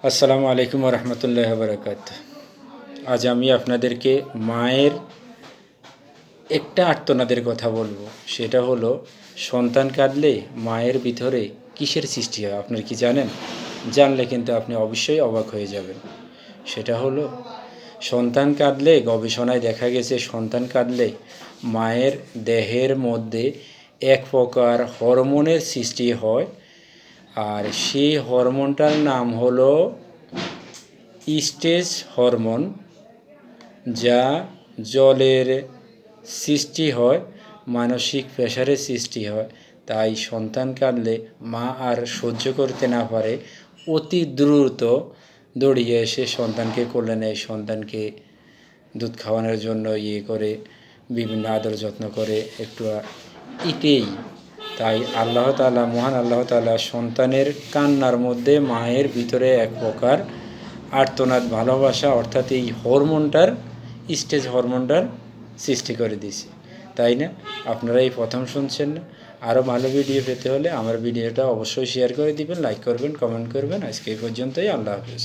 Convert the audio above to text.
আসসালামু আলাইকুম রহমতুল্লাহ বরকাত। আজ আমি আপনাদেরকে মায়ের একটা আর্তনাদের কথা বলবো। সেটা হলো, সন্তান কাঁদলে মায়ের ভিতরে কিসের সৃষ্টি হয় আপনার কি জানেন? জানলে কিন্তু আপনি অবশ্যই অবাক হয়ে যাবেন। সেটা হলো, সন্তান কাঁদলে গবেষণায় দেখা গেছে সন্তান কাঁদলে মায়ের দেহের মধ্যে এক প্রকার হরমোনের সৃষ্টি হয়, আর সেই হরমোনটার নাম হলো স্ট্রেস হরমোন, যা জলের সৃষ্টি হয়, মানসিক প্রেশারের সৃষ্টি হয়। তাই সন্তান কাঁদলে মা আর সহ্য করতে না পারে অতি দ্রুত দৌড়িয়ে এসে সন্তানকে কোলে নেয়, সন্তানকে দুধ খাওয়ানোর জন্য করে বিভিন্ন আদর যত্ন করে একটু ইটেই। তাই আল্লাহ তাআলা, মহান আল্লাহ তাআলা সন্তানের কান্নার মধ্যে মায়ের ভিতরে এক প্রকার আর্তনাদ, ভালোবাসা, অর্থাৎ এই হরমোনটার, স্টেজ হরমোনটার সৃষ্টি করে দিয়েছে। তাই না? আপনারা এই প্রথম শুনছেন না? আরও ভালো ভিডিও পেতে হলে আমার ভিডিওটা অবশ্যই শেয়ার করে দিবেন, লাইক করবেন, কমেন্ট করবেন। আজকে এই পর্যন্তই। আল্লাহ হাফেজ।